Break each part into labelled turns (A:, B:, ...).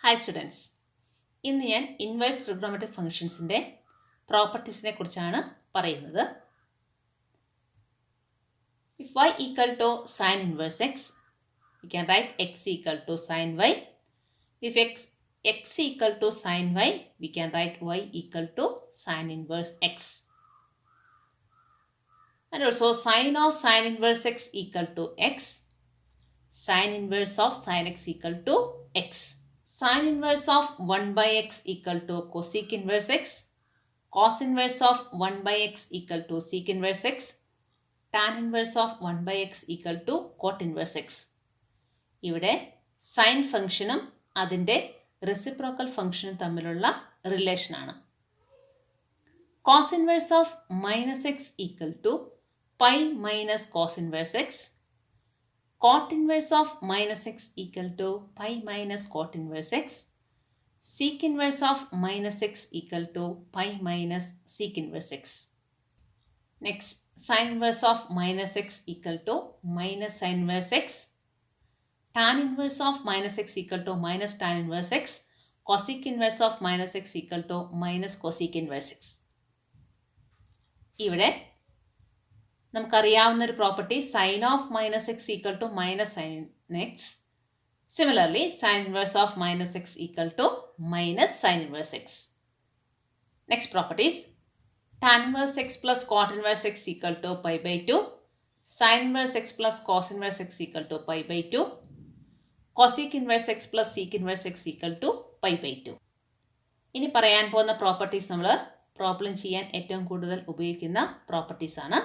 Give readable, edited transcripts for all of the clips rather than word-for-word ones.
A: Hi students, ഇന്ന് ഞാൻ inverse trigonometric ഫംഗ്ഷൻസിൻ്റെ പ്രോപ്പർട്ടീസിനെ കുറിച്ചാണ് പറയുന്നത്. If y equal to sine inverse x, we can write x equal to sin y. If x equal to sin y, we can write y equal to sin inverse x. And also sin of sin inverse x equal to x. Sin inverse of sin x equal to x. Sin inverse of 1 by x equal to cosec inverse x. Cos inverse of 1 by x equal to sec inverse x. Tan inverse of 1 by x equal to cot inverse x. ഇവിടെ sine ഫംഗ്ഷനും അതിൻ്റെ reciprocal ഫംഗ്ഷനും തമ്മിലുള്ള റിലേഷനാണ്. Cos inverse of minus x equal to pi minus cos inverse x. Cot inverse of minus x equal to pi minus cot inverse x. Sec inverse of minus x equal to pi minus sec inverse x. Next sine inverse of minus x equal to minus sine inverse x. Tan inverse of minus x equal to minus tan inverse x. Cosec inverse of minus x equal to minus cosec inverse x. ഇവിടെ നമുക്കറിയാവുന്ന ഒരു property sine of minus x equal to minus sine x. Similarly sine inverse of minus x equal to minus sine inverse x. Next properties tan inverse x plus cot inverse x equal to pi by two. Sine inverse x plus cos inverse x equal to pi by two. Cosec inverse x plus sec inverse x equal to pi by two. ഇനി പറയാൻ പോകുന്ന properties നമ്മൾ problem ചെയ്യാൻ ഏറ്റവും കൂടുതൽ ഉപയോഗിക്കുന്ന പ്രോപ്പർട്ടീസാണ്.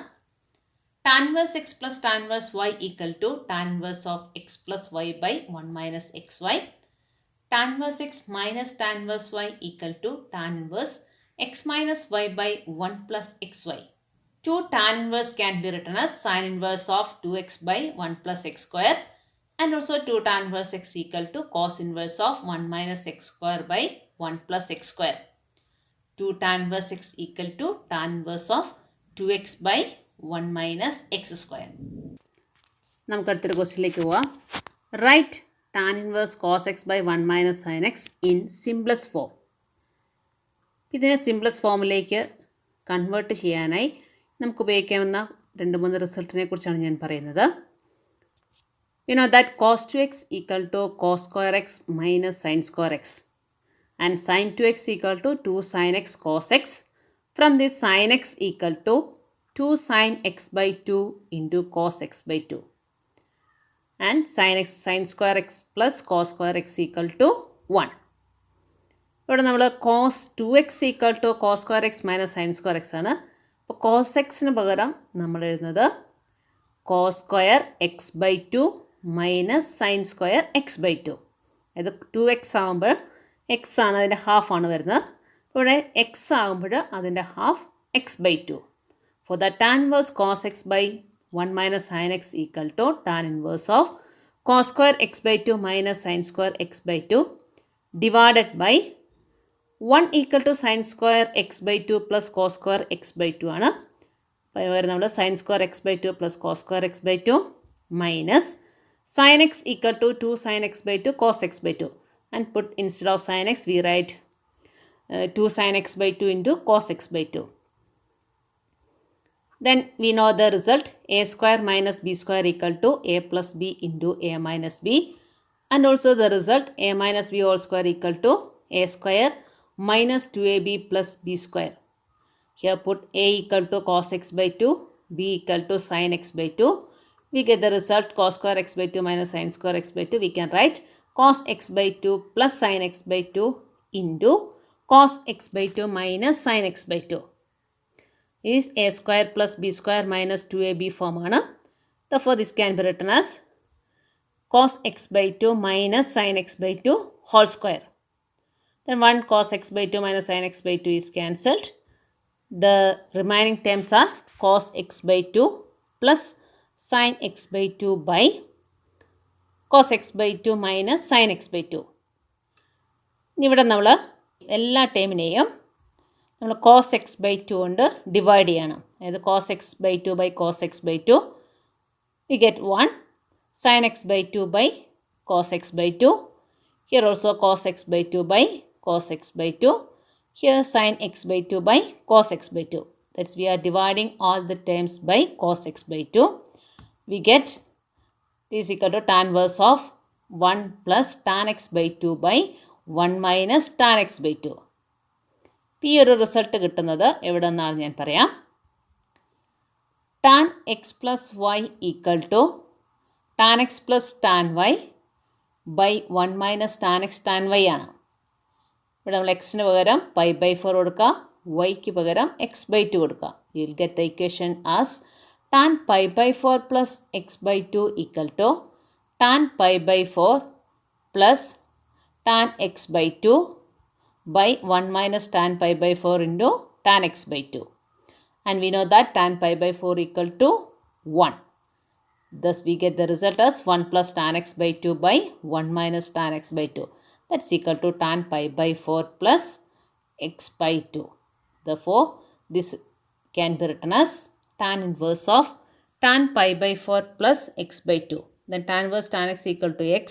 A: Tan inverse x plus tan inverse y equal to tan inverse of x plus y by 1 minus x y. Tan inverse x minus tan inverse y equal to tan inverse x minus y by 1 plus x y. 2 tan inverse can be written as sine inverse of 2x by 1 plus x square. And also 2 tan inverse x equal to cos inverse of 1 minus x square by 1 plus x square. 2 tan inverse x equal to tan inverse of 2x by 1 minus x square. നമുക്ക് അടുത്തൊരു ക്വസ്റ്റ്യനിലേക്ക് പോവാം. Write tan inverse cos x by 1 minus sine x in simplest form. ഇതിനെ simplest ഫോമിലേക്ക് convert ചെയ്യാനായി നമുക്ക് ഉപയോഗിക്കാവുന്ന 2-3 റിസൾട്ടിനെ കുറിച്ചാണ് ഞാൻ പറയുന്നത്. You know that cos 2x equal to cos square x minus sin square x, and sin 2x equal to 2 sin x cos x. From this sin x equal to 2 sin x by 2 into cos x by 2, and sin square x plus cos square x equal to 1. ഇവിടെ നമ്മൾ cos 2x equal to cos square x minus sin square x ആണ്. അപ്പോൾ cos xന് പകരം നമ്മൾ എഴുതുന്നത് cos square x by 2 minus sine square x by 2. ഇത് 2x ആകുമ്പോൾ X ആണ്, അതിൻ്റെ ഹാഫ് ആണ് വരുന്നത്. ഇവിടെ എക്സ് ആകുമ്പോൾ അതിൻ്റെ half x by 2. For the tan inverse cos x by 1 minus sine x equal to tan inverse of cos square x by 2 minus sine square x by 2 divided by 1 equal to sine square x by 2 plus cos square x by 2 ആണ്. അപ്പോൾ നമ്മൾ sine square x by 2 plus cos square x by 2 minus sin x equal to 2 sin x by 2 cos x by 2, and put instead of sin x we write 2 sin x by 2 into cos x by 2. Then we know the result a square minus b square equal to a plus b into a minus b, and also the result a minus b whole square equal to a square minus 2ab plus b square. Here put a equal to cos x by 2, b equal to sin x by 2. We get the result cos square x by 2 minus sin square x by 2. We can write cos x by 2 plus sin x by 2 into cos x by 2 minus sin x by 2. Is a square plus b square minus 2ab form ആണ്. Therefore this can be written as cos x by 2 minus sin x by 2 whole square. Then 1 cos x by 2 minus sin x by 2 is cancelled. The remaining terms are cos x by 2 plus sin x by 2 by cos x by 2 minus sin x by 2. ഇവിടെ നമ്മൾ എല്ലാ ടേമിനെയും നമ്മൾ cos x by 2 കൊണ്ട് divide ചെയ്യണം. അതായത് cos x by 2 by cos x by 2 we get 1 sin x by 2 by cos x by 2 Here also cos x by 2 by cos x by 2. Here sin x by 2 by cos x by 2. That's we are dividing all the terms by cos x by 2. We get t is equal to tan inverse of 1 plus tan x by 2 by 1 minus tan x by 2. ഈ ഒരു result കിട്ടുന്നത് എവിടെ നിന്നാണ് ഞാൻ പറയാം. tan x plus y equal to tan x plus tan y by 1 minus tan x tan y ആണ്. ഇവിടെ നമ്മൾ എക്സിന് പകരം പൈ ബൈ 4 കൊടുക്കുക, വൈക്ക് പകരം എക്സ് ബൈ 2 കൊടുക്കുക. You will get the equation as tan pi by 4 plus x by 2 equal to tan pi by 4 plus tan x by 2 by 1 minus tan pi by 4 into tan x by 2. And we know that tan pi by 4 equal to 1. Thus we get the result as 1 plus tan x by 2 by 1 minus tan x by 2. That's equal to tan pi by 4 plus x by 2. Therefore, this can be written as tan inverse of tan pi by 4 plus x by 2. Then tan inverse tan x equal to x.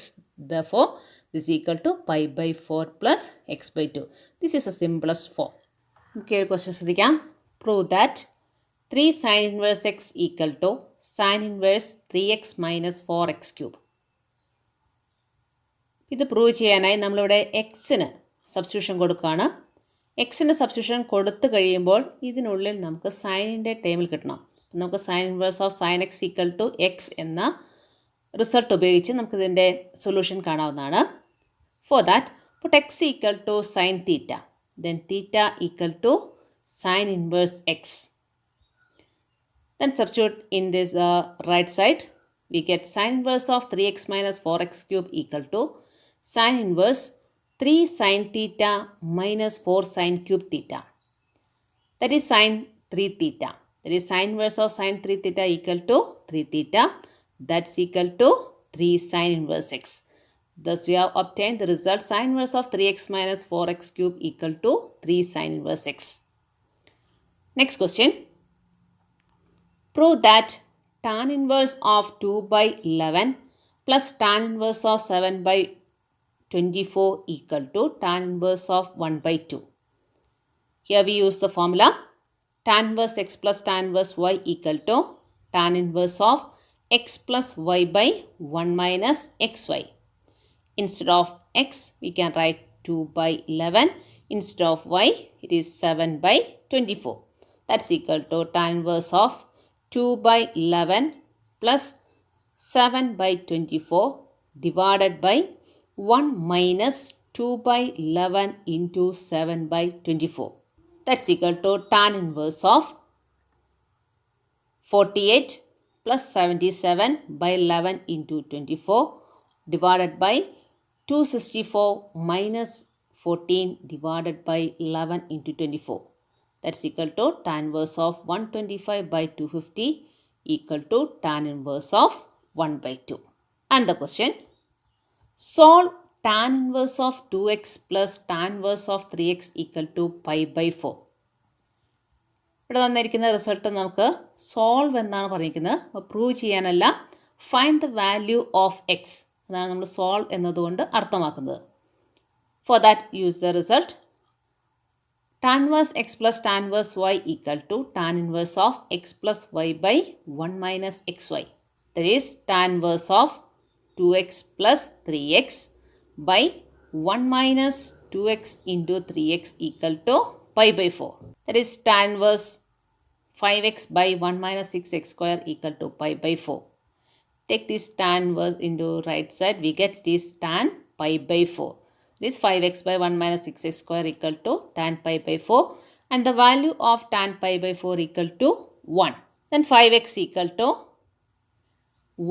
A: Therefore, this is equal to pi by 4 plus x by 2. This is the simplest form. Okay, question ശ്രദ്ധിക്കാം. Prove that 3 sin inverse x equal to sin inverse 3x minus 4x cube. ഇത് prove ചെയ്യാനായി നമ്മളിവിടെ എക്സിന് substitution കൊടുക്കുകയാണ്. എക്സിന് substitution കൊടുത്തു കഴിയുമ്പോൾ ഇതിനുള്ളിൽ നമുക്ക് സൈനിൻ്റെ ടേമിൽ കിട്ടണം. നമുക്ക് sine inverse of sine x equal to x എന്ന റിസൾട്ട് ഉപയോഗിച്ച് നമുക്കിതിൻ്റെ സൊല്യൂഷൻ കാണാവുന്നതാണ്. For that put x equal to sine theta, then theta equal to sine inverse x. Then substitute in this right side, we get sin inverse of 3x minus 4x cube equal to sin inverse 3 sin theta minus 4 sin cube theta. That is sin 3 theta. That is sin inverse of sin 3 theta equal to 3 theta. That's equal to 3 sin inverse x. Thus we have obtained the result sin inverse of 3x minus 4x cube equal to 3 sin inverse x. Next question. Prove that tan inverse of 2 by 11 plus tan inverse of 7 by 24 equal to tan inverse of 1 by 2. Here we use the formula tan inverse x plus tan inverse y equal to tan inverse of x plus y by 1 minus xy. Instead of x, we can write 2 by 11. Instead of y, it is 7 by 24. That's equal to tan inverse of 2 by 11 plus 7 by 24 divided by 1 minus 2 by 11 into 7 by 24. That's equal to tan inverse of 48 plus 77 by 11 into 24 divided by 264 minus 14 divided by 11 into 24. That's equal to tan inverse of 125 by 250 equal to tan inverse of 1 by 2. And the question, solve tan inverse of 2x plus tan inverse of 3x equal to pi by 4. ഇവിടെ തന്നിരിക്കുന്ന result നമുക്ക് solve എന്നാണ് പറഞ്ഞിരിക്കുന്നത്. Prove ചെയ്യാനല്ല, find the value of x അതാണ് നമ്മൾ solve എന്നതുകൊണ്ട് അർത്ഥമാക്കുന്നത്. For that use the result tan inverse x plus tan inverse y equal to tan inverse of x plus y by 1 minus xy. That is tan inverse of 2x plus 3x by 1 minus 2x into 3x equal to pi by 4. That is tan inverse 5x by 1 minus 6x square equal to pi by 4. Take this tan inverse into right side, we get this tan pi by 4. This 5x by 1 minus 6x square equal to tan pi by 4 and the value of tan pi by 4 equal to 1. Then 5x equal to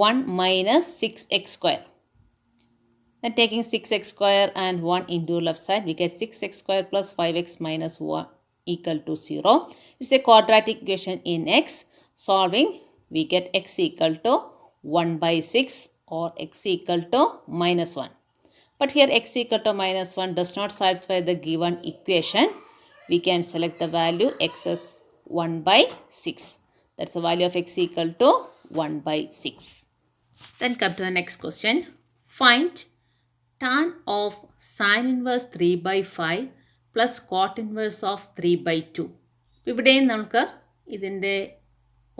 A: 1 minus 6x square. Then taking 6x square and 1 into left side, we get 6x square plus 5x minus 1 equal to 0. It's a quadratic equation in x. Solving, we get x equal to 1 by 6 or x equal to minus 1. But here x equal to minus 1 does not satisfy the given equation. We can select the value x as 1 by 6. That's the value of x equal to 1 by 6. Then come to the next question. Find tan of sin inverse 3 by 5 plus cot inverse of 3 by 2. ഇവിടെയും നമുക്ക് ഇതിൻ്റെ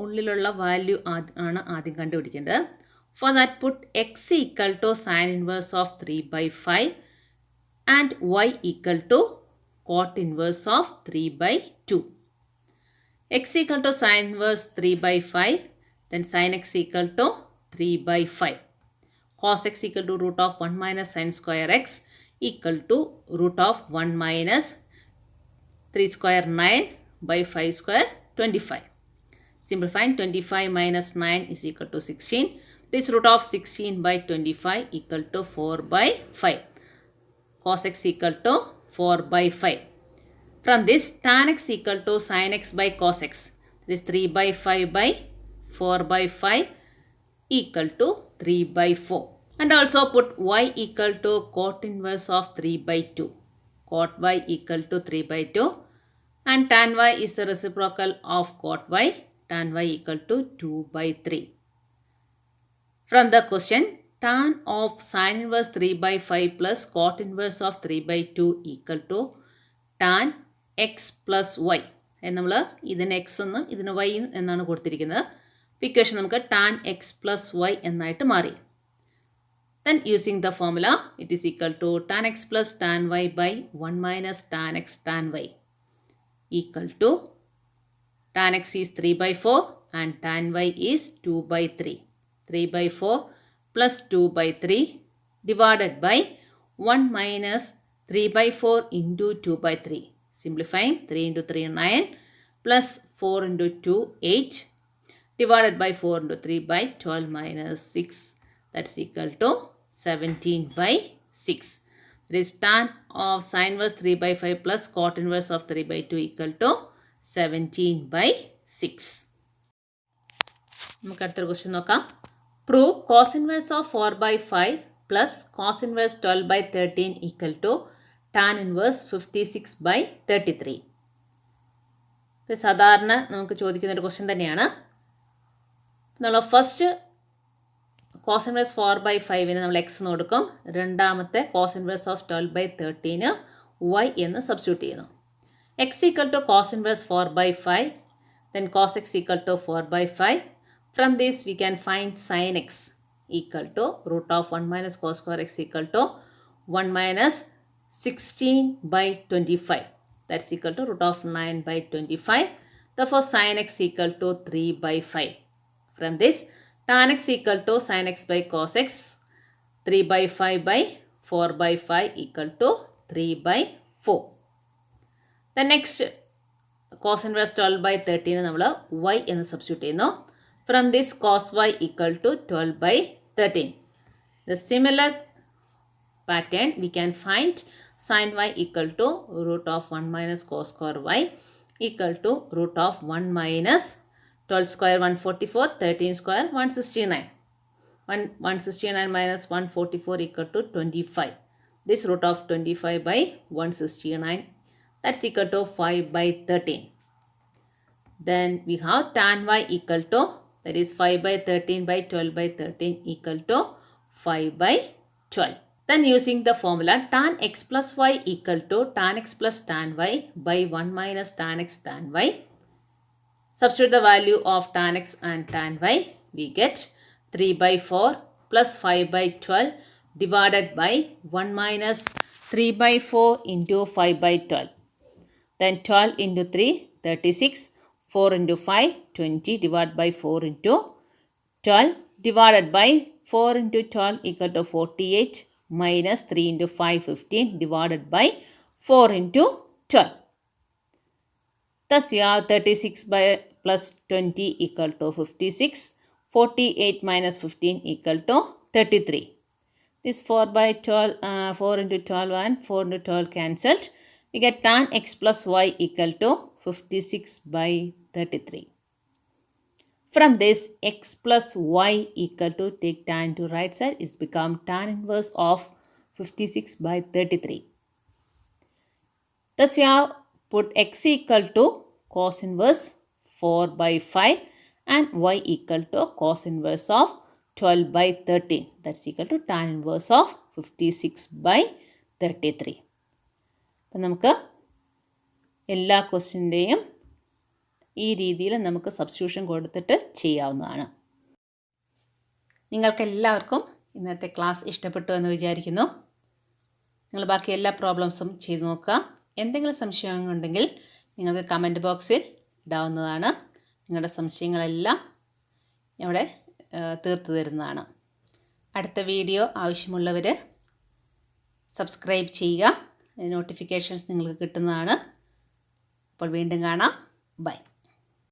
A: ഉള്ളിലുള്ള value ആണ് ആദ്യം കണ്ടുപിടിക്കേണ്ടത്. For that put x equal to sin inverse of 3 by 5 and y equal to cot inverse of 3 by 2. X equal to sin inverse 3 by 5, then sin x equal to 3 by 5. Cos x equal to root of 1 minus sin square x equal to root of 1 minus 3 square 9 by 5 square 25. Simplifying 25 minus 9 is equal to 16. This root of 16 by 25 equal to 4 by 5. Cos x equal to 4 by 5. From this tan x equal to sin x by cos x. This 3 by 5 by 4 by 5 equal to 3 by 4. And also put y equal to cot inverse of 3 by 2. Cot y equal to 3 by 2. And tan y is the reciprocal of cot y. Tan y equal to 2 by 3. From the question, tan of sin inverse 3 by 5 plus cot inverse of 3 by 2 equal to tan x plus y. നമ്മൾ ഇതിന് x എന്നും ഇതിന് y എന്നാണ് കൊടുത്തിരിക്കുന്നത്. Equation നമുക്ക് tan x plus y എന്നായിട്ട് മാറി. Then using the formula, it is equal to tan x plus tan y by 1 minus tan x tan y equal to tan x is 3 by 4 and tan y is 2 by 3. 3 by 4 plus 2 by 3 divided by 1 minus 3 by 4 into 2 by 3. Simplifying 3 into 3 9 plus 4 into 2 8 divided by 4 into 3 by 12 minus 6. That's equal to 17 by 6. That is tan of sin inverse 3 by 5 plus cot inverse of 3 by 2 equal to 17 by 6. നമുക്ക് അടുത്തൊരു question നോക്കാം. Prove cos inverse of 4 by 5 plus cos inverse 12 by 13 equal to tan inverse 56 by 33. ഇത് സാധാരണ നമുക്ക് ചോദിക്കുന്ന ഒരു question തന്നെയാണ്. നമ്മൾ ഫസ്റ്റ് കോസ് ഇൻവേഴ്സ് 4 by 5 നമ്മൾ എക്സ് എന്ന് കൊടുക്കും. രണ്ടാമത്തെ cos inverse of 12 by 13 y എന്ന് സബ്സ്റ്റിറ്റ്യൂട്ട് ചെയ്യുന്നു. X equal to cos inverse 4 by 5, then cos x equal to 4 by 5. From this we can find sin x equal to root of 1 minus cos square x equal to 1 minus 16 by 25. That's equal to root of 9 by 25. Therefore sin x equal to 3 by 5. From this tan x equal to sin x by cos x 3 by 5 by 4 by 5 equal to 3 by 4. The next cos inverse 12 by 13 നമ്മൾ y എന്ന് substitute ചെയ്യുന്നു. From this cos y equal to 12 by 13. The similar pattern we can find sin y equal to root of 1 minus cos square y equal to root of 1 minus 12 square 144, 13 square 169. 169 minus 144 equal to 25. This root of 25 by 169, that's equal to 5 by 13. Then we have tan y equal to, that is 5 by 13 by 12 by 13 equal to 5 by 12. Then using the formula tan x plus y equal to tan x plus tan y by 1 minus tan x tan y. Substitute the value of tan x and tan y. We get 3 by 4 plus 5 by 12 divided by 1 minus 3 by 4 into 5 by 12. Then 12 into 3, 36. 4 into 5, 20 divided by 4 into 12 divided by 4 into 12 equal to 48 minus 3 into 5, 15 divided by 4 into 12. Thus you have 36 by plus 20 equal to 56. 48 minus 15 equal to 33. This 4 by 12, 4 into 12 and 4 into 12 cancelled. We get tan x plus y equal to 56 by 33. From this x plus y equal to, take tan to right side, it's become tan inverse of 56 by 33. Thus we have put x equal to cos inverse 4 by 5 and y equal to cos inverse of 12 by 13. That's equal to tan inverse of 56/33. അപ്പം നമുക്ക് എല്ലാ ക്വസ്റ്റ്യൻ്റെയും ഈ രീതിയിൽ നമുക്ക് substitution കൊടുത്തിട്ട് ചെയ്യാവുന്നതാണ്. നിങ്ങൾക്കെല്ലാവർക്കും ഇന്നത്തെ ക്ലാസ് ഇഷ്ടപ്പെട്ടു എന്ന് വിചാരിക്കുന്നു. നിങ്ങൾ ബാക്കി എല്ലാ പ്രോബ്ലംസും ചെയ്തു നോക്കുക. എന്തെങ്കിലും സംശയങ്ങളുണ്ടെങ്കിൽ നിങ്ങൾക്ക് കമൻറ്റ് ബോക്സിൽ ഇടാവുന്നതാണ്. നിങ്ങളുടെ സംശയങ്ങളെല്ലാം ഇവിടെ തീർത്തു തരുന്നതാണ്. അടുത്ത വീഡിയോ ആവശ്യമുള്ളവർ സബ്സ്ക്രൈബ് ചെയ്യുക. നോട്ടിഫിക്കേഷൻസ് നിങ്ങൾക്ക് കിട്ടുന്നതാണ്. അപ്പോൾ വീണ്ടും കാണാം. ബൈ.